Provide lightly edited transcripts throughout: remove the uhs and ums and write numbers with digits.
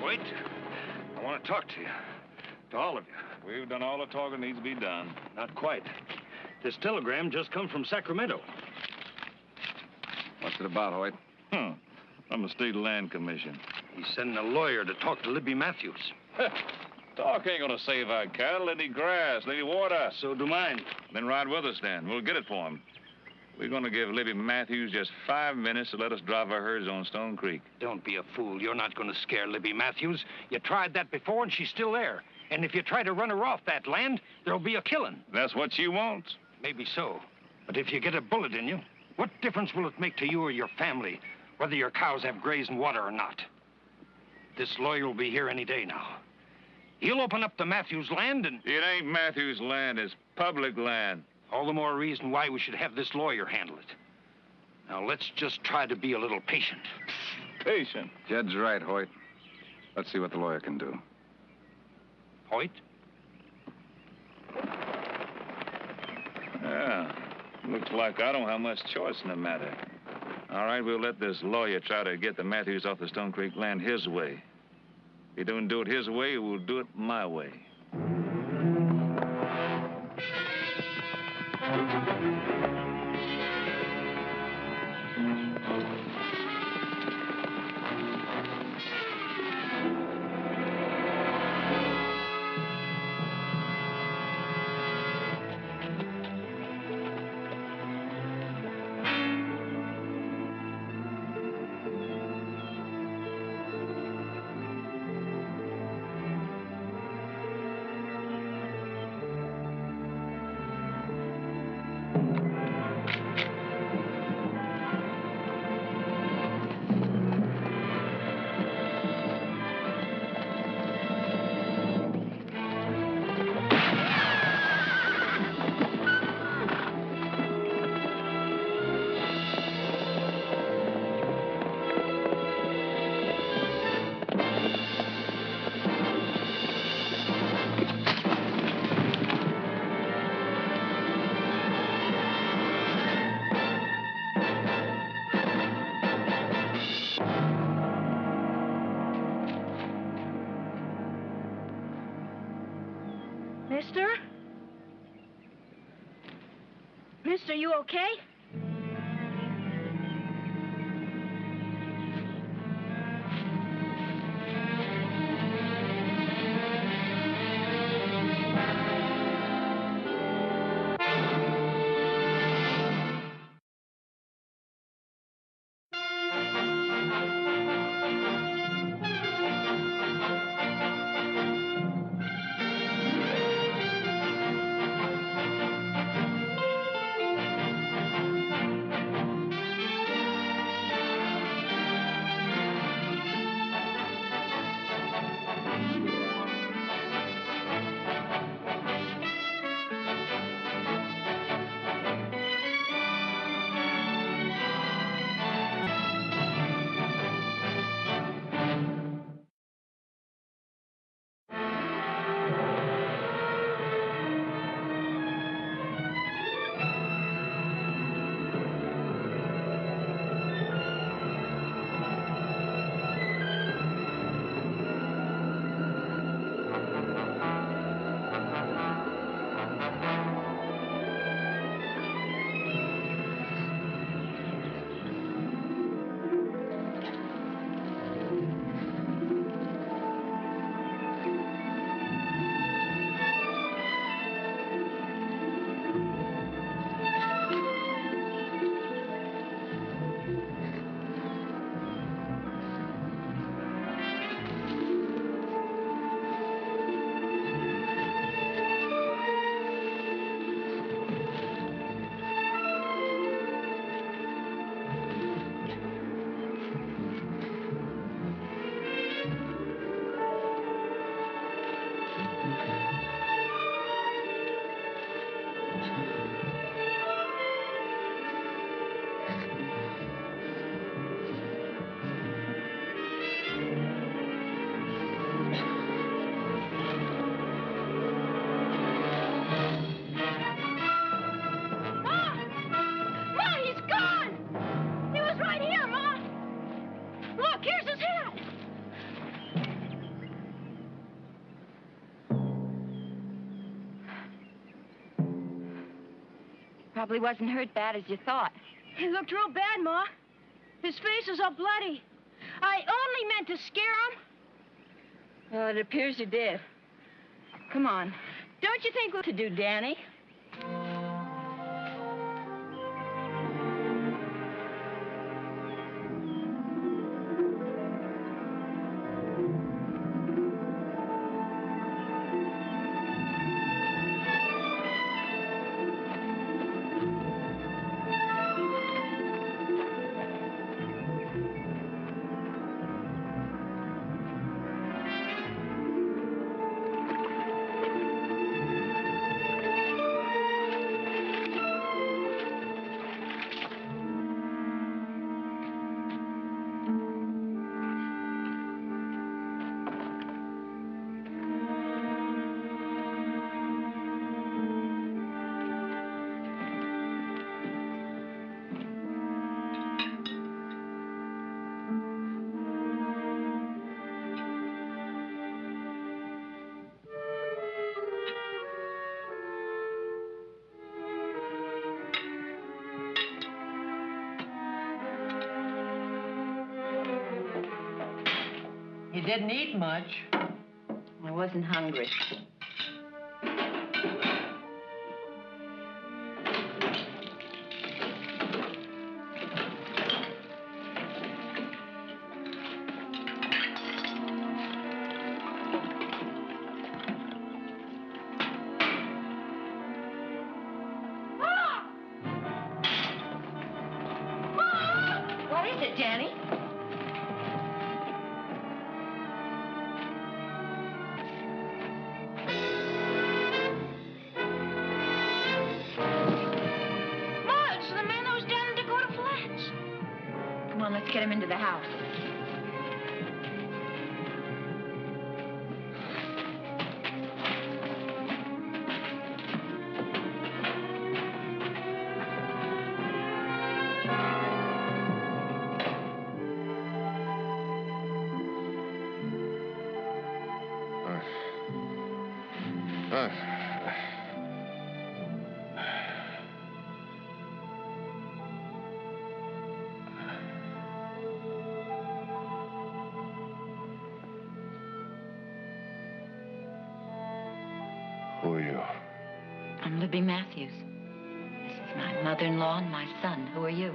Wait. I want to talk to you. To all of you. We've done all the talking needs to be done. Not quite. This telegram just come from Sacramento. What's it about, Hoyt? From the State Land Commission. He's sending a lawyer to talk to Libby Matthews. Talk ain't gonna save our cattle. They need grass, they need water. So do mine. Then ride with us, then. We'll get it for him. We're gonna give Libby Matthews just 5 minutes to let us drive our herds on Stone Creek. Don't be a fool. You're not going to scare Libby Matthews. You tried that before, and she's still there. And if you try to run her off that land, there'll be a killing. That's what she wants. Maybe so. But if you get a bullet in you, what difference will it make to you or your family whether your cows have grazing water or not? This lawyer will be here any day now. He'll open up the Matthews land and... It ain't Matthews' land. It's public land. All the more reason why we should have this lawyer handle it. Now, let's just try to be a little patient. Patient. Jed's right, Hoyt. Let's see what the lawyer can do. Hoyt? Yeah. Looks like I don't have much choice in the matter. All right, we'll let this lawyer try to get the Matthews off the Stone Creek land his way. If he don't do it his way, we'll do it my way. Mister? Mister, you okay? Probably wasn't hurt bad as you thought. He looked real bad, Ma. His face is all bloody. I only meant to scare him. Well, it appears you did. Come on. Don't you think what to do, Danny? You didn't eat much. I wasn't hungry. What is it, Danny? Come on, let's get him into the house. Who are you? I'm Libby Matthews. This is my mother-in-law and my son. Who are you?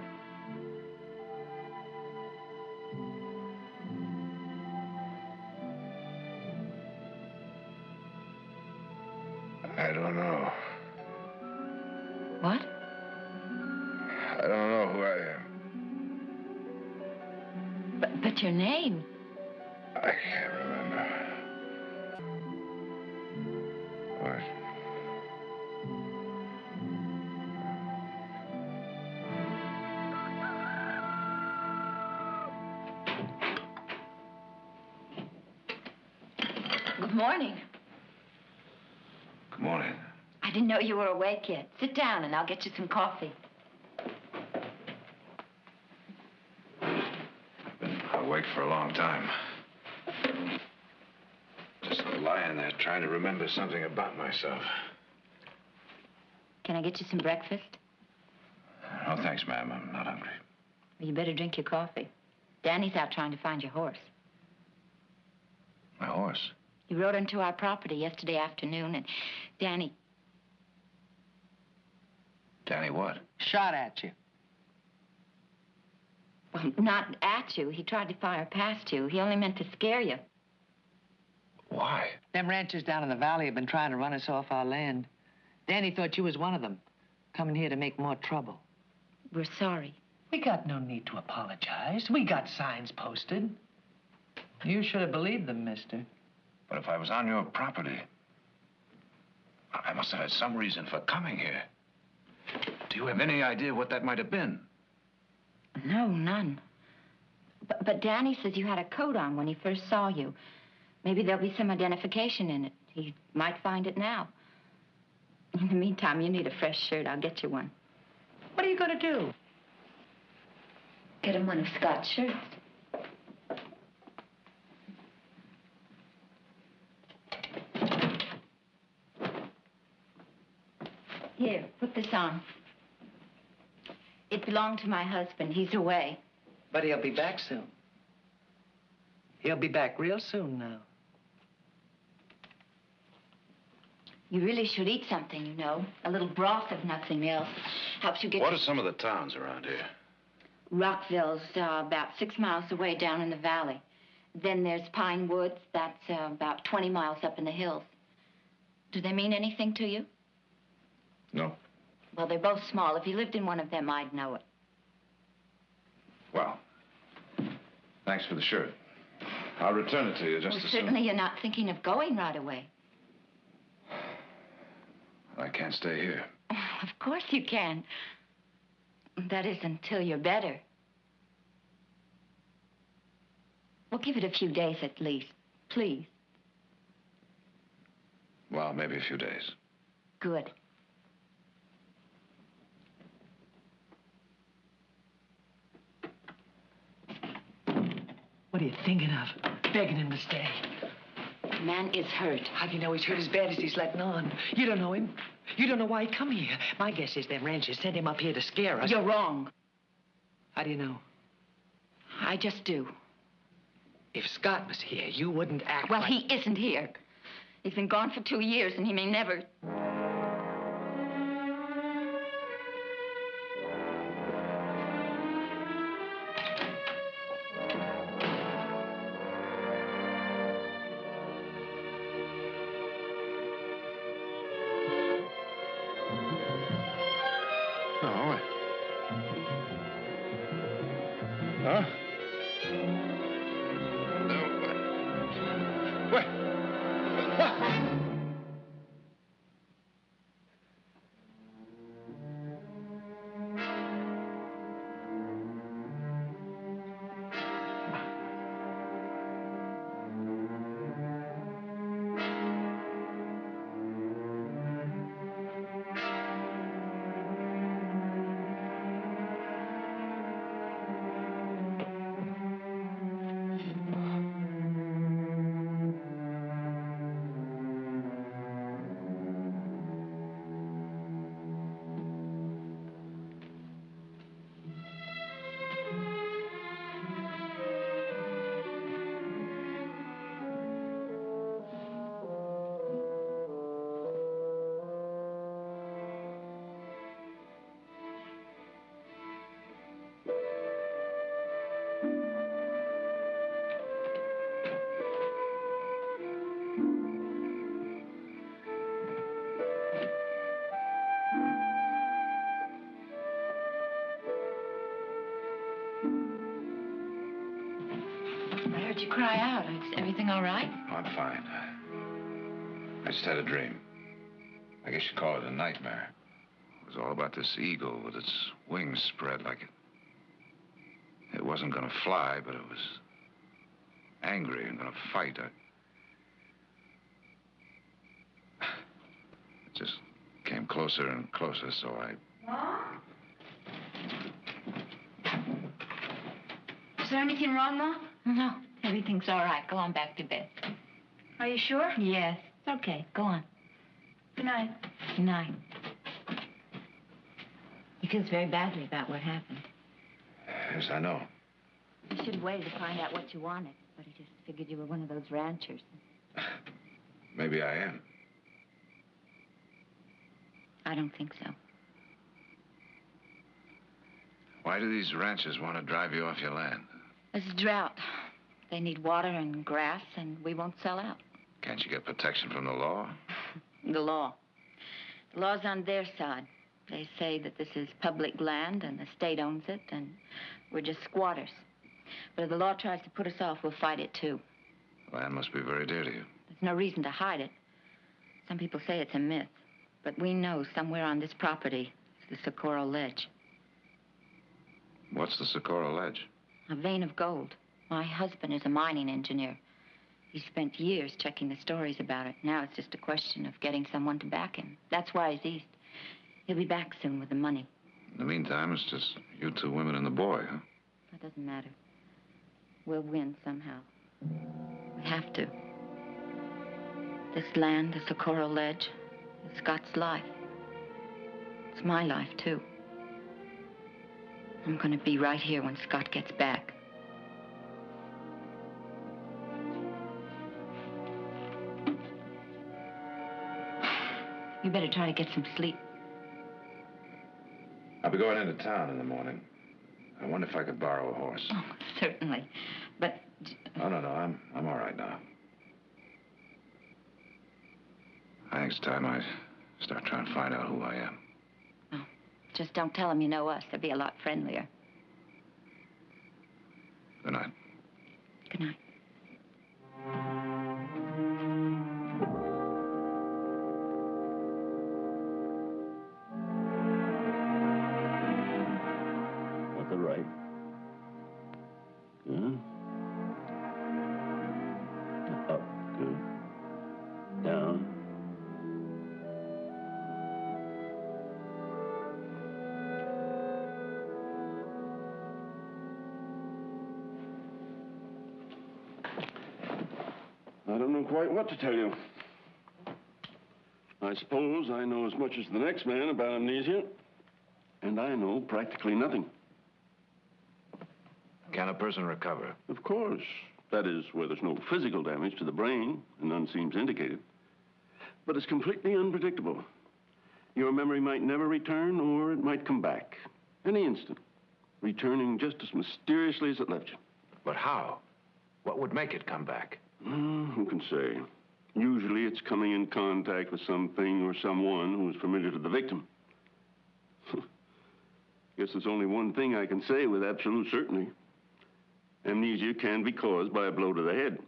I don't know. What? I don't know who I am. But your name? I can't remember. What? Good morning. Good morning. I didn't know you were awake yet. Sit down and I'll get you some coffee. Been awake for a long time. Just lying there trying to remember something about myself. Can I get you some breakfast? No, thanks, ma'am. I'm not hungry. Well, you better drink your coffee. Danny's out trying to find your horse. My horse? He rode into our property yesterday afternoon, and Danny... Danny what? Shot at you. Well, not at you. He tried to fire past you. He only meant to scare you. Why? Them ranchers down in the valley have been trying to run us off our land. Danny thought you was one of them, coming here to make more trouble. We're sorry. We got no need to apologize. We got signs posted. You should have believed them, mister. But if I was on your property, I must have had some reason for coming here. Do you have any idea what that might have been? No, none. But Danny says you had a coat on when he first saw you. Maybe there'll be some identification in it. He might find it now. In the meantime, you need a fresh shirt. I'll get you one. What are you going to do? Get him one of Scott's shirts. Here, put this on. It belonged to my husband. He's away. But he'll be back soon. He'll be back real soon now. You really should eat something, you know. A little broth, if nothing else. Helps you get... What are some of the towns around here? Rockville's about 6 miles away down in the valley. Then there's Pine Woods. That's about 20 miles up in the hills. Do they mean anything to you? No. Well, they're both small. If you lived in one of them, I'd know it. Well, thanks for the shirt. I'll return it to you just as soon. Certainly you're not thinking of going right away. I can't stay here. Of course you can. That is, until you're better. Well, give it a few days at least, please. Well, maybe a few days. Good. What are you thinking of? Begging him to stay. The man is hurt. How do you know he's hurt as bad as he's letting on? You don't know him. You don't know why he come here. My guess is them ranchers sent him up here to scare us. You're wrong. How do you know? I just do. If Scott was here, you wouldn't act Well, like... he isn't here. He's been gone for 2 years, and he may never... No. Huh? No. What? What? I heard you cry out. Is everything all right? Oh, I'm fine. I just had a dream. I guess you'd call it a nightmare. It was all about this eagle with its wings spread like it wasn't going to fly, but it was angry and going to fight. It just came closer and closer, so I... Is there anything wrong, Ma? No, everything's all right. Go on back to bed. Are you sure? Yes, it's okay. Go on. Good night. Good night. He feels very badly about what happened. Yes, I know. You should have waited to find out what you wanted, but he just figured you were one of those ranchers. Maybe I am. I don't think so. Why do these ranchers want to drive you off your land? There's a drought. They need water and grass, and we won't sell out. Can't you get protection from the law? The law. The law's on their side. They say that this is public land and the state owns it, and we're just squatters. But if the law tries to put us off, we'll fight it too. Land must be very dear to you. There's no reason to hide it. Some people say it's a myth, but we know somewhere on this property is the Socorro Ledge. What's the Socorro Ledge? A vein of gold. My husband is a mining engineer. He spent years checking the stories about it. Now it's just a question of getting someone to back him. That's why he's east. He'll be back soon with the money. In the meantime, it's just you two women and the boy, huh? That doesn't matter. We'll win somehow. We have to. This land, the Socorro Ledge, is Scott's life. It's my life, too. I'm going to be right here when Scott gets back. You better try to get some sleep. I'll be going into town in the morning. I wonder if I could borrow a horse. Oh, certainly. But... Oh, no, I'm all right now. I think it's time I start trying to find out who I am. Oh, just don't tell them you know us. They'll be a lot friendlier. Good night. Good night. At the right. Good. Up. Good. Down. I don't know quite what to tell you. I suppose I know as much as the next man about amnesia, and I know practically nothing. Can a person recover? Of course. That is, where there's no physical damage to the brain, and none seems indicated. But it's completely unpredictable. Your memory might never return, or it might come back. Any instant. Returning just as mysteriously as it left you. But how? What would make it come back? Who can say? Usually it's coming in contact with something or someone who is familiar to the victim. Guess there's only one thing I can say with absolute certainty. Amnesia can be caused by a blow to the head.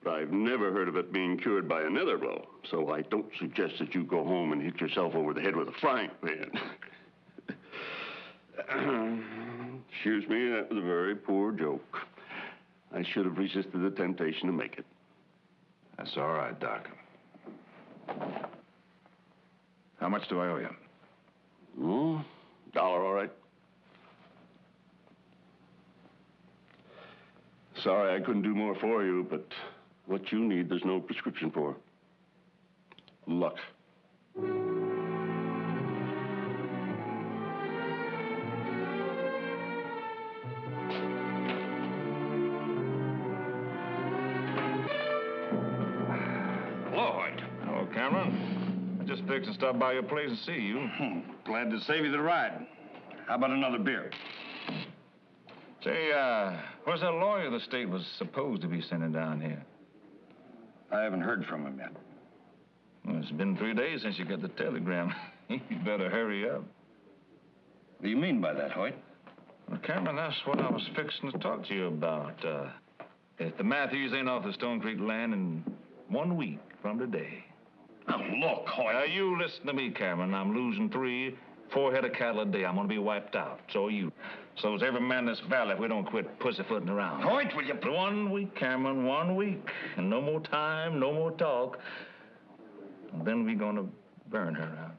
But I've never heard of it being cured by another blow. So I don't suggest that you go home and hit yourself over the head with a frying pan. Excuse me, that was a very poor joke. I should have resisted the temptation to make it. That's all right, Doc. How much do I owe you? $1, all right. Sorry I couldn't do more for you, but what you need, there's no prescription for. Luck. Lloyd. Hello, Cameron. I just fixed to stop by your place and see you. Glad to save you the ride. How about another beer? Say, where's that lawyer the state was supposed to be sending down here? I haven't heard from him yet. Well, it's been 3 days since you got the telegram. You better hurry up. What do you mean by that, Hoyt? Well, Cameron, that's what I was fixing to talk to you about. If the Matthews ain't off the Stone Creek land in 1 week from today. Now, look, Hoyt. Now, you listen to me, Cameron. I'm losing 3, 4 head of cattle a day. I'm gonna be wiped out. So are you. So is every man in this valley if we don't quit pussyfooting around. Hoyt, will you... 1 week, Cameron, 1 week. And no more time, no more talk. And then we're gonna burn her out.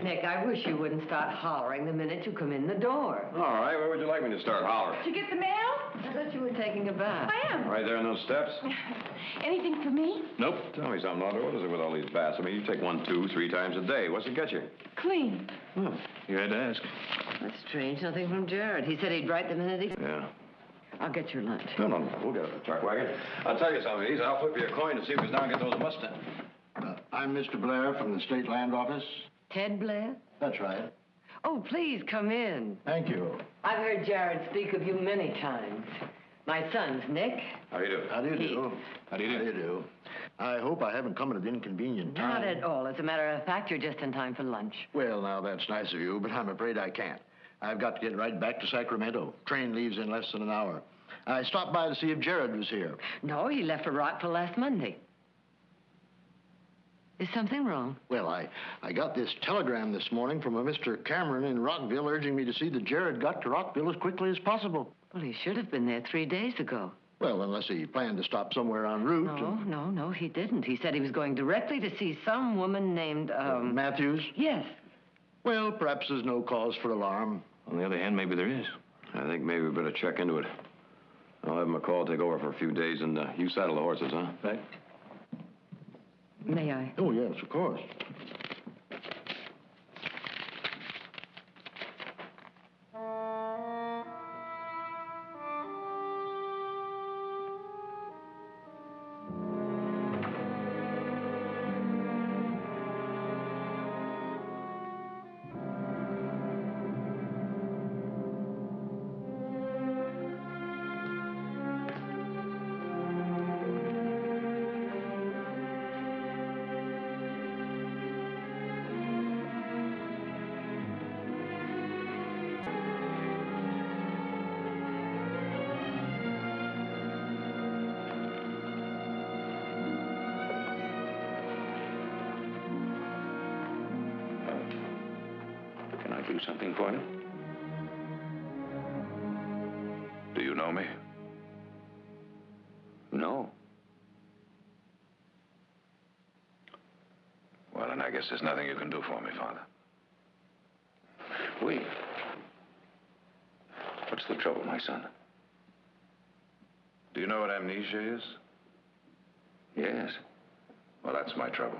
Nick, I wish you wouldn't start hollering the minute you come in the door. All right, where would you like me to start hollering? Did you get the mail? I thought you were taking a bath. I am. Right there on those steps? Anything for me? Nope. Tell me something, Audrey. What is it with all these baths? I mean, you take 1, 2, 3 times a day. What's it get you? Clean. Oh, You had to ask. That's strange. Nothing from Jared. He said he'd write the minute he... yeah. I'll get your lunch. No. We'll get it at the truck wagon. I'll tell you something. I'll flip you a coin to see if he's down and get those Mustangs. I'm Mr. Blair from the State Land Office. Ted Blair? That's right. Oh, please, come in. Thank you. I've heard Jared speak of you many times. My son's Nick. How you do? How do you do? How do you do? How do you do? I hope I haven't come at an inconvenient time. Not at all. As a matter of fact, you're just in time for lunch. Well, now, that's nice of you, but I'm afraid I can't. I've got to get right back to Sacramento. Train leaves in less than an hour. I stopped by to see if Jared was here. No, he left for Rockville last Monday. Is something wrong? Well, I got this telegram this morning from a Mr. Cameron in Rockville urging me to see that Jared got to Rockville as quickly as possible. Well, he should have been there 3 days ago. Well, unless he planned to stop somewhere en route. No, he didn't. He said he was going directly to see some woman named, Matthews? Yes. Well, perhaps there's no cause for alarm. On the other hand, maybe there is. I think maybe we better check into it. I'll have McCall take over for a few days, and you saddle the horses, huh? Right. May I? Oh, yes, of course. Can I do something for you? Do you know me? No. Well, then I guess there's nothing you can do for me, Father. Wait. What's the trouble, my son? Do you know what amnesia is? Yes. Well, that's my trouble.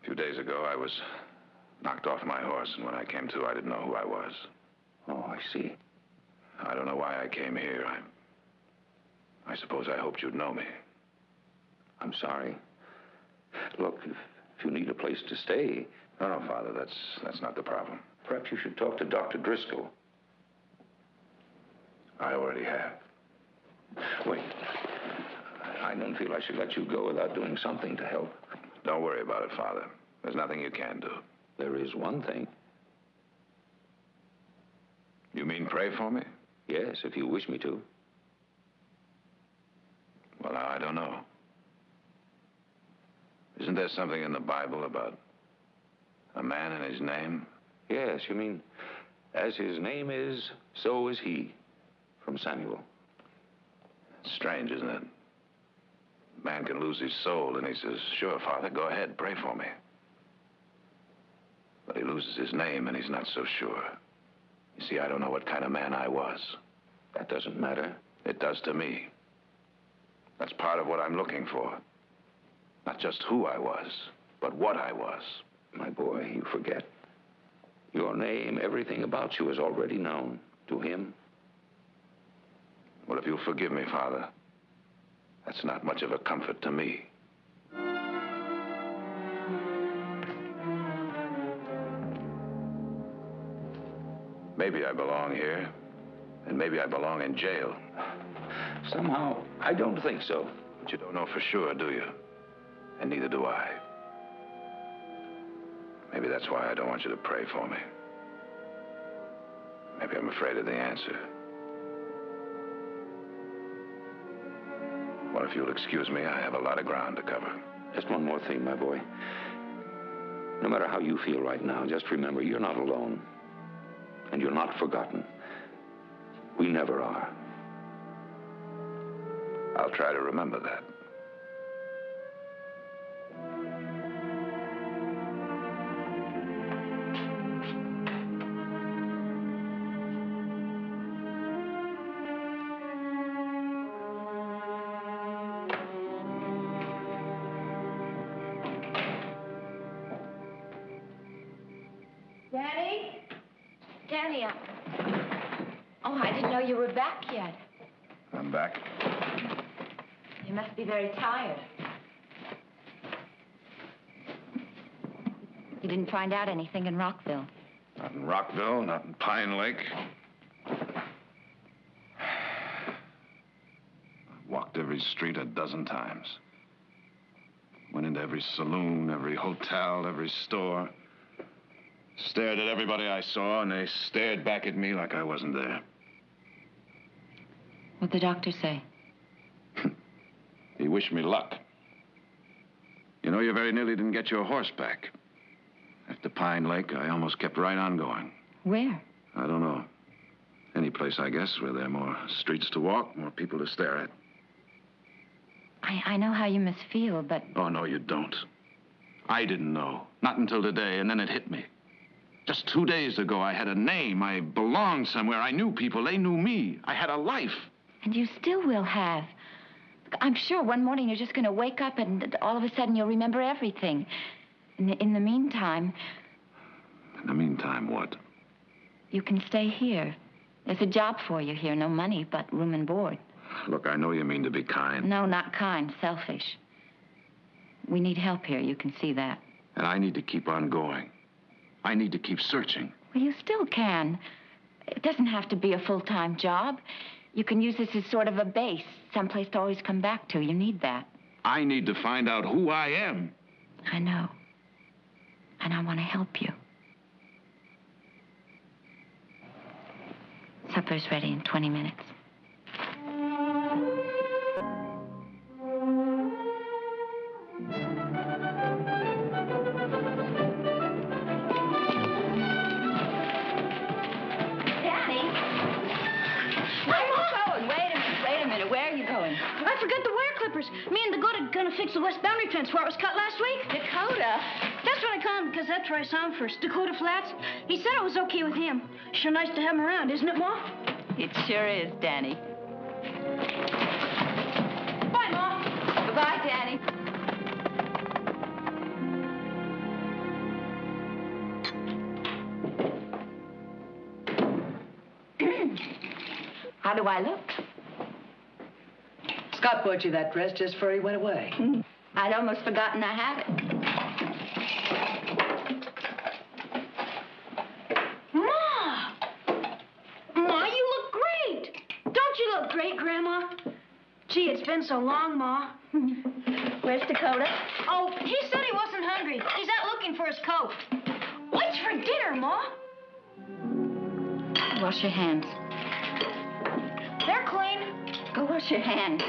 A few days ago, I was knocked off my horse, and when I came to, I didn't know who I was. Oh, I see. I don't know why I came here. I suppose I hoped you'd know me. I'm sorry. Look, if you need a place to stay... No, Father, that's not the problem. Perhaps you should talk to Dr. Driscoll. I already have. Wait. I don't feel I should let you go without doing something to help. Don't worry about it, Father. There's nothing you can do. There is one thing. You mean pray for me? Yes, if you wish me to. Well, now, I don't know. Isn't there something in the Bible about a man and his name? Yes, you mean, as his name is, so is he, from Samuel. It's strange, isn't it? Man can lose his soul, and he says, sure, Father, go ahead, pray for me. But he loses his name, and he's not so sure. You see, I don't know what kind of man I was. That doesn't matter. It does to me. That's part of what I'm looking for. Not just who I was, but what I was. My boy, you forget. Your name, everything about you is already known to him. Well, if you'll forgive me, Father, that's not much of a comfort to me. Maybe I belong here, and maybe I belong in jail. Somehow, I don't think so. But you don't know for sure, do you? And neither do I. Maybe that's why I don't want you to pray for me. Maybe I'm afraid of the answer. Well, if you'll excuse me, I have a lot of ground to cover. Just one more thing, my boy. No matter how you feel right now, just remember you're not alone. And you're not forgotten. We never are. I'll try to remember that. Danny? Danny, oh, I didn't know you were back yet. I'm back. You must be very tired. You didn't find out anything in Rockville? Not in Rockville, not in Pine Lake. Walked every street a dozen times. Went into every saloon, every hotel, every store. Stared at everybody I saw, and they stared back at me like I wasn't there. What'd the doctor say? He wished me luck. You know, you very nearly didn't get your horse back. After Pine Lake, I almost kept right on going. Where? I don't know. Any place, I guess, where there are more streets to walk, more people to stare at. I know how you must feel, but... Oh, no, you don't. I didn't know. Not until today, and then it hit me. Just 2 days ago, I had a name. I belonged somewhere. I knew people. They knew me. I had a life. And you still will have. I'm sure one morning you're just going to wake up and all of a sudden you'll remember everything. In the meantime... In the meantime, what? You can stay here. There's a job for you here. No money, but room and board. Look, I know you mean to be kind. No, not kind. Selfish. We need help here. You can see that. And I need to keep on going. I need to keep searching. Well, you still can. It doesn't have to be a full-time job. You can use this as sort of a base, someplace to always come back to. You need that. I need to find out who I am. I know. And I want to help you. Supper's ready in 20 minutes. I forgot the wire clippers. Me and Dakota are gonna fix the west boundary fence where it was cut last week. Dakota? That's what I call him because that's where I saw him first. Dakota Flats. He said it was okay with him. Sure nice to have him around, isn't it, Ma? It sure is, Danny. Bye, Ma. Goodbye, Danny. How do I look? Scott bought you that dress just before he went away. I'd almost forgotten I had it. Ma! Ma, you look great. Don't you look great, Grandma? Gee, it's been so long, Ma. Where's Dakota? Oh, he said he wasn't hungry. He's out looking for his coat. What's for dinner, Ma? Wash your hands. They're clean. Go wash your hands.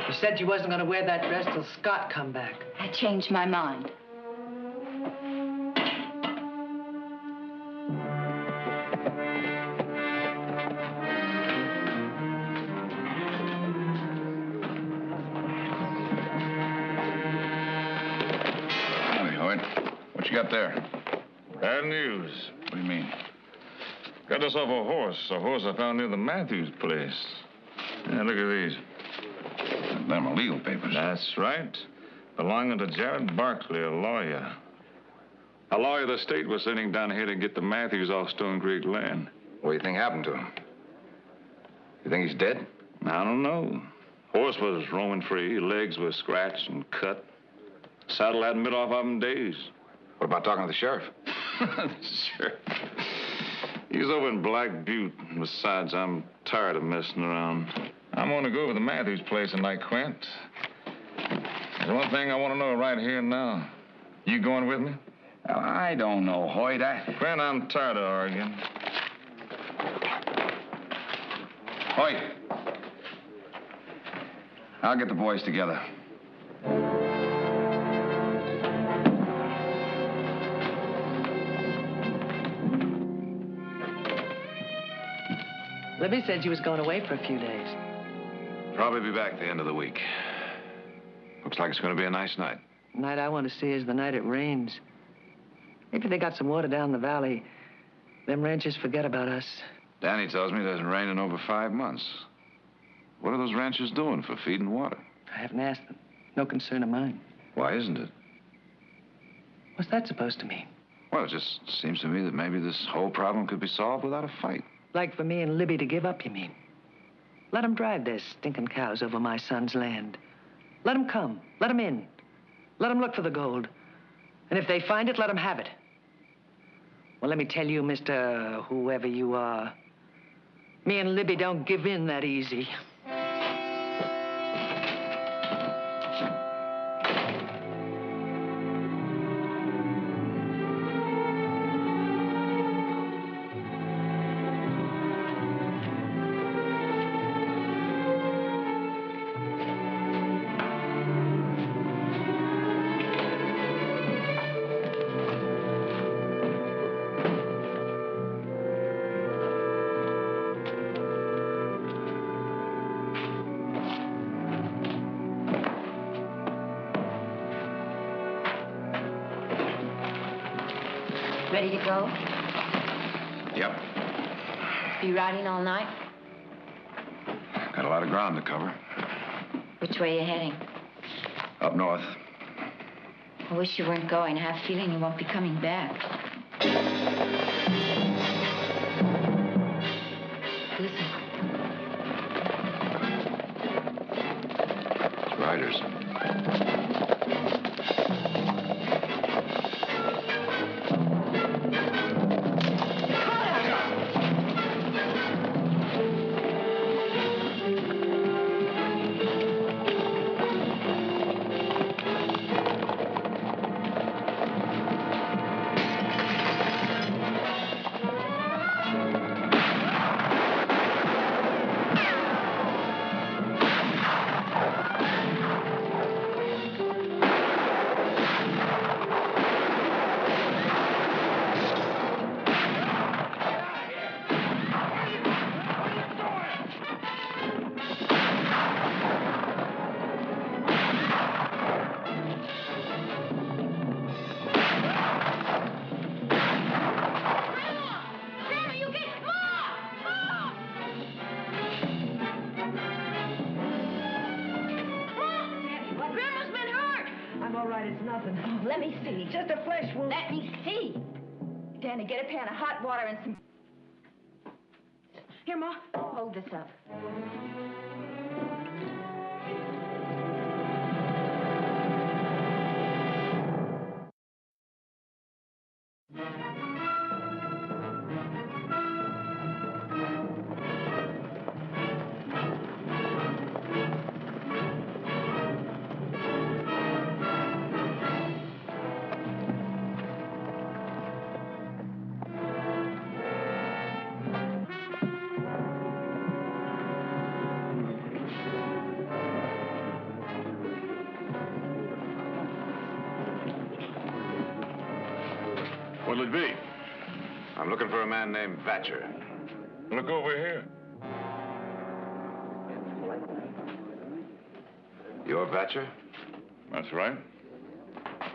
You said you wasn't going to wear that dress till Scott come back. I changed my mind. Howdy, Hoyt. What you got there? Bad news. What do you mean? Got us off a horse I found near the Matthews place. Yeah, look at these. Them are legal papers. That's right. Belonging to Jared Barkley, a lawyer. A lawyer the state was sending down here to get the Matthews off Stone Creek land. What do you think happened to him? You think he's dead? I don't know. Horse was roaming free. Legs were scratched and cut. Saddle hadn't been off of him days. What about talking to the sheriff? Sure. He's over in Black Butte. Besides, I'm tired of messing around. I'm going to go over to Matthews' place tonight, Quint. There's one thing I want to know right here and now. You going with me? Well, I don't know, Hoyt. Quint, I'm tired of arguing. Hoyt. I'll get the boys together. Libby said you was going away for a few days. Probably be back the end of the week. Looks like it's going to be a nice night. The night I want to see is the night it rains. Maybe they got some water down the valley. Them ranchers forget about us. Danny tells me it hasn't rained in over 5 months. What are those ranchers doing for feed and water? I haven't asked them. No concern of mine. Why isn't it? What's that supposed to mean? Well, it just seems to me that maybe this whole problem could be solved without a fight. Like for me and Libby to give up, you mean? Let them drive their stinking cows over my son's land. Let them come. Let them in. Let them look for the gold. And if they find it, let them have it. Well, let me tell you, Mr. Whoever you are, me and Libby don't give in that easy. Ready to go? Yep. Be riding all night? Got a lot of ground to cover. Which way are you heading? Up north. I wish you weren't going. I have a feeling you won't be coming back. Listen. It's riders. Let me see. Just a flesh wound. Let me see. Danny, get a pan of hot water and some... Here, Ma. Hold this up. What'll it be? I'm looking for a man named Vatcher. Look over here. You're Vatcher? That's right.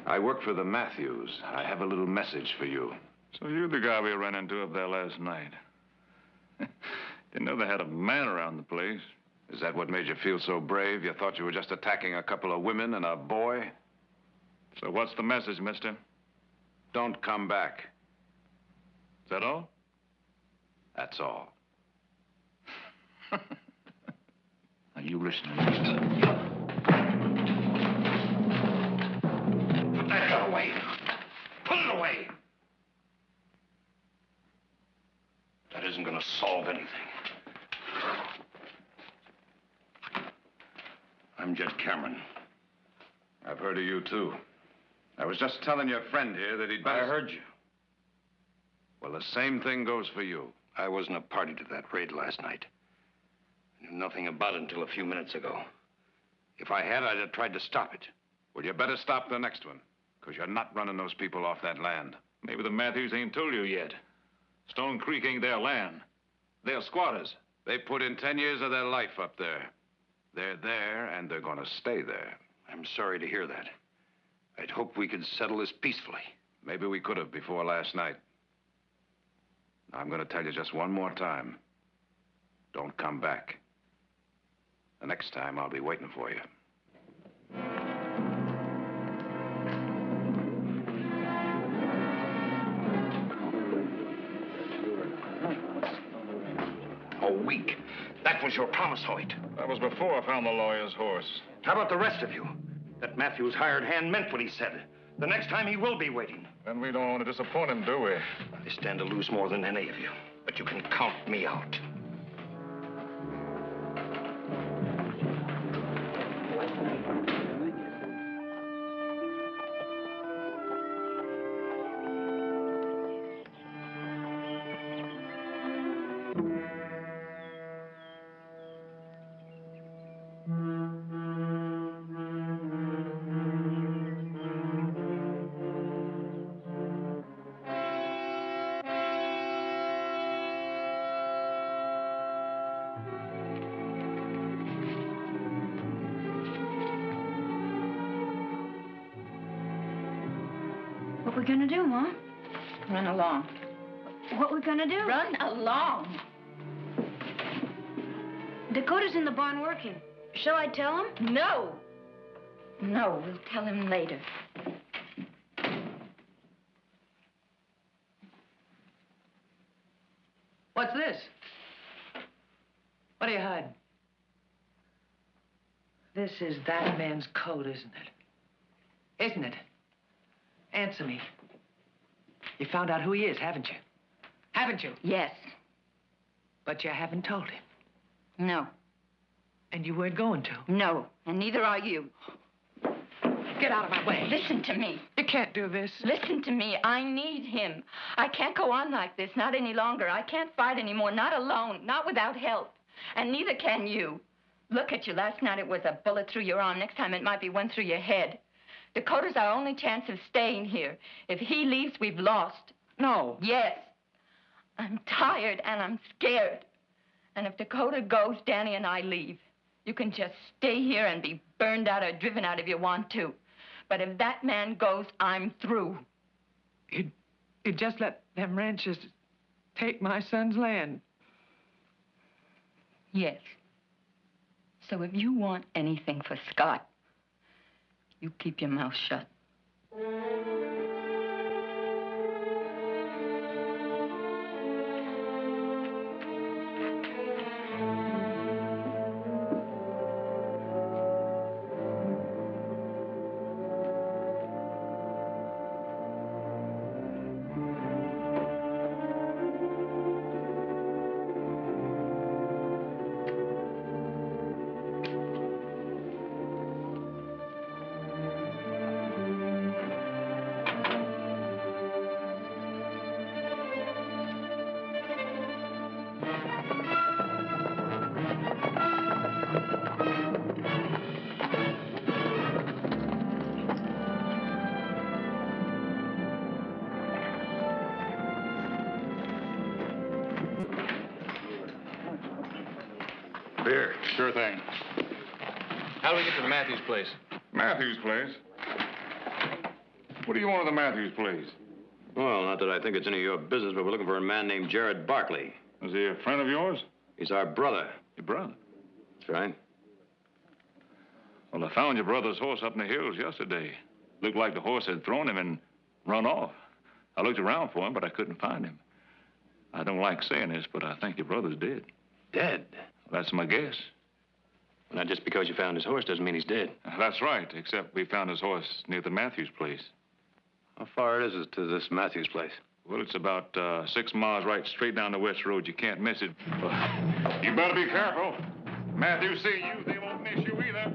I work for the Matthews. I have a little message for you. So you're the guy we ran into up there last night. Didn't know they had a man around the place. Is that what made you feel so brave? You thought you were just attacking a couple of women and a boy? So what's the message, mister? Don't come back. Is that all? That's all. Now, you listen to me. Put that gun away. Put it away. That isn't going to solve anything. I'm Jed Cameron. I've heard of you, too. I was just telling your friend here that he'd better... I heard you. Well, the same thing goes for you. I wasn't a party to that raid last night. I knew nothing about it until a few minutes ago. If I had, I'd have tried to stop it. Well, you better stop the next one, because you're not running those people off that land. Maybe the Matthews ain't told you yet. Stone Creek ain't their land. They're squatters. They put in 10 years of their life up there. They're there, and they're going to stay there. I'm sorry to hear that. I'd hoped we could settle this peacefully. Maybe we could have before last night. I'm going to tell you just one more time. Don't come back. The next time, I'll be waiting for you. A week. That was your promise, Hoyt. That was before I found the lawyer's horse. How about the rest of you? That Matthews hired hand meant what he said. The next time he will be waiting. Then we don't want to disappoint him, do we? I stand to lose more than any of you, but you can count me out. What we gonna do, Ma? Run along. What we gonna do? Run along. Dakota's in the barn working. Shall I tell him? No. No, we'll tell him later. What's this? What are you hiding? This is that man's coat, isn't it? Isn't it? Answer me. You found out who he is, haven't you? Haven't you? Yes. But you haven't told him. No. And you weren't going to. No. And neither are you. Get out of my way. Listen to me. You can't do this. Listen to me. I need him. I can't go on like this, not any longer. I can't fight anymore, not alone, not without help. And neither can you. Look at you. Last night it was a bullet through your arm. Next time it might be one through your head. Dakota's our only chance of staying here. If he leaves, we've lost. No. Yes. I'm tired and I'm scared. And if Dakota goes, Danny and I leave. You can just stay here and be burned out or driven out if you want to. But if that man goes, I'm through. You'd just let them ranchers take my son's land. Yes. So if you want anything for Scott, you keep your mouth shut. Beer. Sure thing. How do we get to the Matthews place? Matthews place? What do you want at the Matthews place? Well, not that I think it's any of your business, but we're looking for a man named Jared Barkley. Is he a friend of yours? He's our brother. Your brother? That's right. Well, I found your brother's horse up in the hills yesterday. Looked like the horse had thrown him and run off. I looked around for him, but I couldn't find him. I don't like saying this, but I think your brother's dead. Dead? That's my guess. Well, now, just because you found his horse doesn't mean he's dead. That's right, except we found his horse near the Matthews place. How far is it to this Matthews place? Well, it's about 6 miles right straight down the west road. You can't miss it. You better be careful. Matthews see you, they won't miss you either.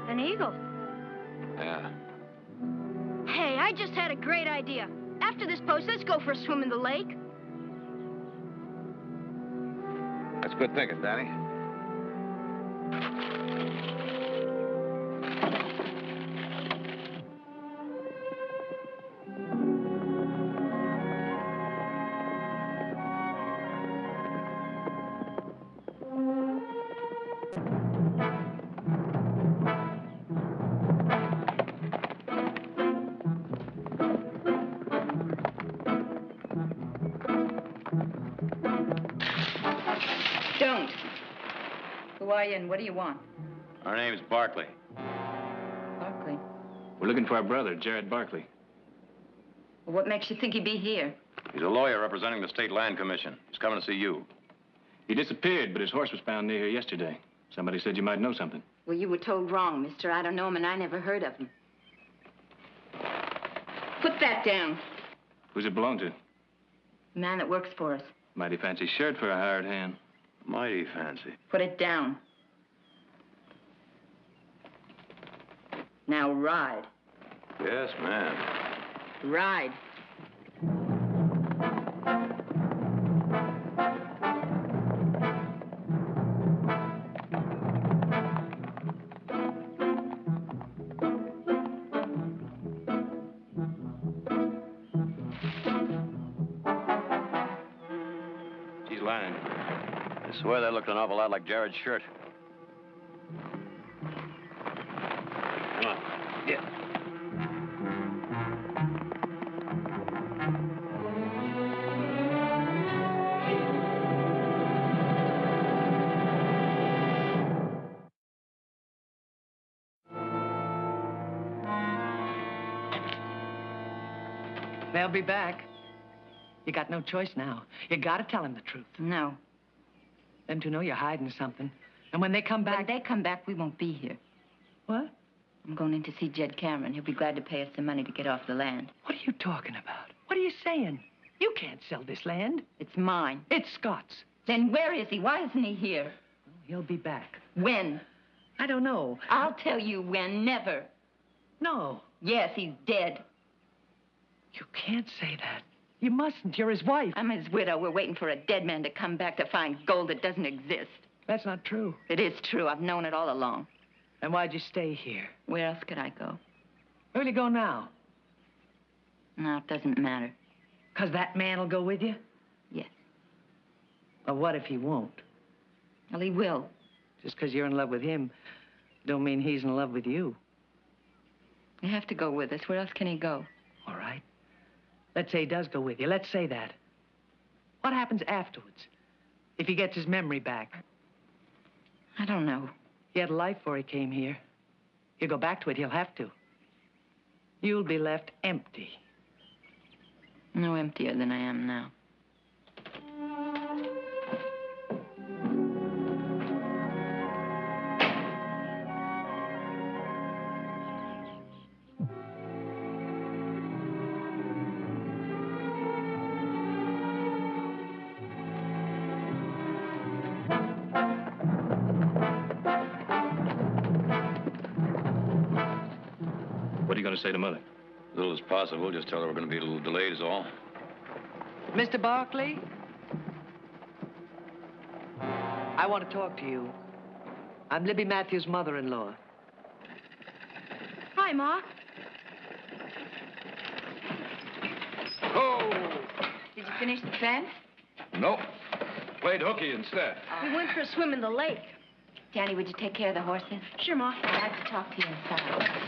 An eagle. Yeah. Hey, I just had a great idea. After this post, let's go for a swim in the lake. That's good thinking, Danny. Don't. Who are you and what do you want? Our name's Barkley. Barkley. We're looking for our brother, Jared Barkley. Well, what makes you think he'd be here? He's a lawyer representing the State Land Commission. He's coming to see you. He disappeared, but his horse was found near here yesterday. Somebody said you might know something. Well, you were told wrong, mister. I don't know him, and I never heard of him. Put that down. Who's it belong to? The man that works for us. Mighty fancy shirt for a hired hand. Mighty fancy. Put it down. Now ride. Yes, ma'am. Ride. She's lying. I swear that looked an awful lot like Jared's shirt. Come on. Yeah. They'll be back. You got no choice now. You gotta tell him the truth. No. Them two know you're hiding something. And when they come back... When they come back, we won't be here. What? I'm going in to see Jed Cameron. He'll be glad to pay us some money to get off the land. What are you talking about? What are you saying? You can't sell this land. It's mine. It's Scott's. Then where is he? Why isn't he here? He'll be back. When? I don't know. I'll tell you when. Never. No. Yes, he's dead. You can't say that. You mustn't. You're his wife. I'm his widow. We're waiting for a dead man to come back to find gold that doesn't exist. That's not true. It is true. I've known it all along. Then why'd you stay here? Where else could I go? Where will you go now? No, it doesn't matter. 'Cause that man will go with you? Yes. But what if he won't? Well, he will. Just 'cause you're in love with him don't mean he's in love with you. You have to go with us. Where else can he go? All right. Let's say he does go with you. Let's say that. What happens afterwards? If he gets his memory back? I don't know. He had a life before he came here. He'll go back to it. He'll have to. You'll be left empty. No emptier than I am now. What are you going to say to Mother? As little as possible. Just tell her we're going to be a little delayed is all. Mr. Barkley? I want to talk to you. I'm Libby Matthews' mother-in-law. Hi, Ma. Oh! Did you finish the fence? Nope. Played hooky instead. We went for a swim in the lake. Danny, would you take care of the horses? Sure, Ma. I'd like to talk to you inside.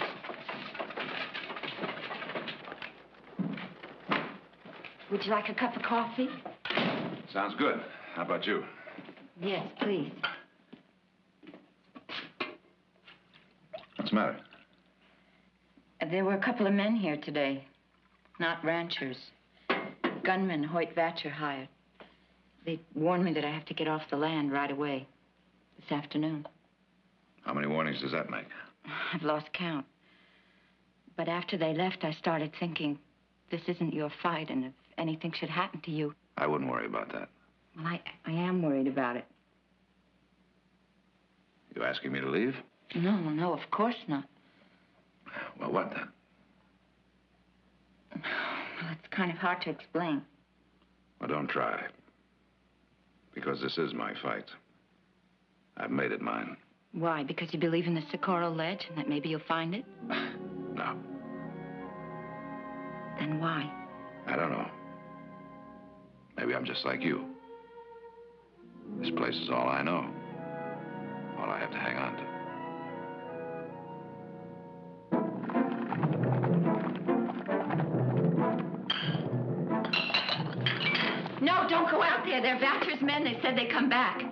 Would you like a cup of coffee? Sounds good. How about you? Yes, please. What's the matter? There were a couple of men here today. Not ranchers. Gunmen Hoyt Vatcher hired. They warned me that I have to get off the land right away. This afternoon. How many warnings does that make? I've lost count. But after they left, I started thinking, this isn't your fight, and if anything should happen to you... I wouldn't worry about that. Well, I am worried about it. You asking me to leave? No, of course not. Well, what then? Well, it's kind of hard to explain. Well, don't try. Because this is my fight. I've made it mine. Why? Because you believe in the Socorro Ledge and that maybe you'll find it? No. Then why? I don't know. Maybe I'm just like you. This place is all I know. All I have to hang on to. No, don't go out there. They're Vatcher's men. They said they'd come back.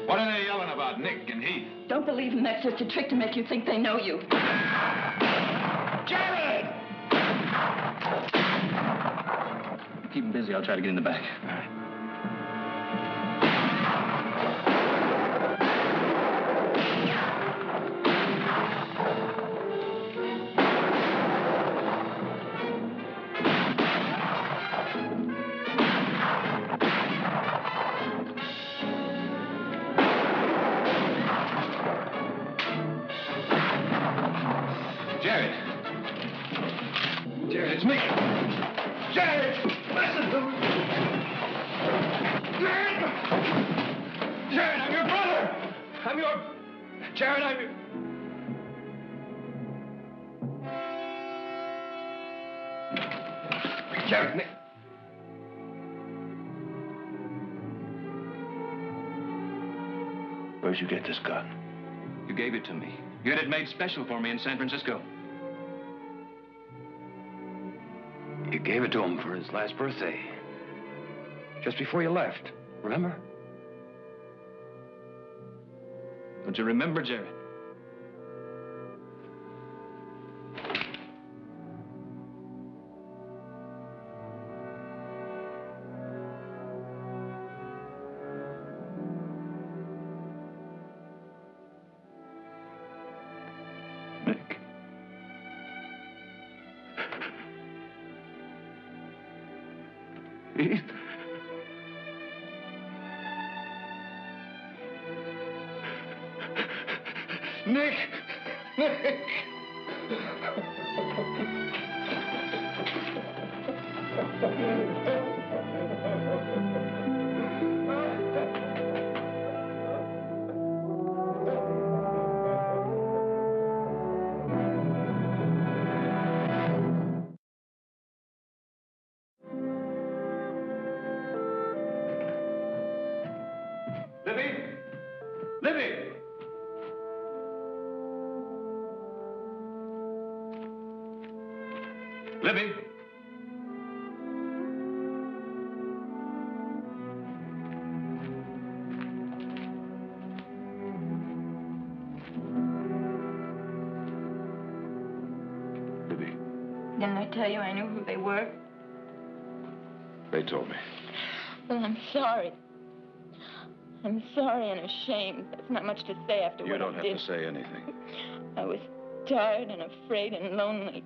What are they yelling about, Nick and Heath? Don't believe them. That's just a trick to make you think they know you. Jared! Keep him busy. I'll try to get in the back. All right. Jared, I'm your brother! I'm your... Jared, I'm your... Jared, Nick. Where'd you get this gun? You gave it to me. You had it made special for me in San Francisco. You gave it to him for his last birthday. Just before you left. Remember? Don't you remember, Jared? Nick. Nick! Nick! Libby! Libby! Libby! Libby, Didn't I tell you I knew who they were? they told me. Well, I'm sorry. I'm sorry and ashamed. There's not much to say after You what don't I have did. to say anything. I was tired and afraid and lonely.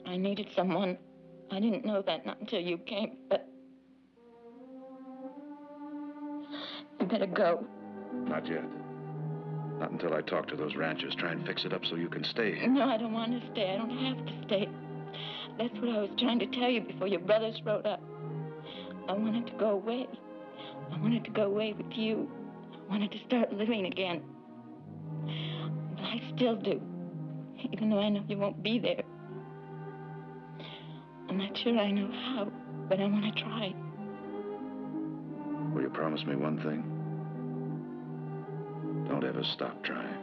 I needed someone. I didn't know that not until you came, but... You better go. Not yet. Not until I talk to those ranchers, try and fix it up so you can stay here. No, I don't want to stay. I don't have to stay. That's what I was trying to tell you before your brothers rode up. I wanted to go away. I wanted to go away with you. I wanted to start living again. But I still do, even though I know you won't be there. I'm not sure I know how, but I want to try. Will you promise me one thing? Don't ever stop trying.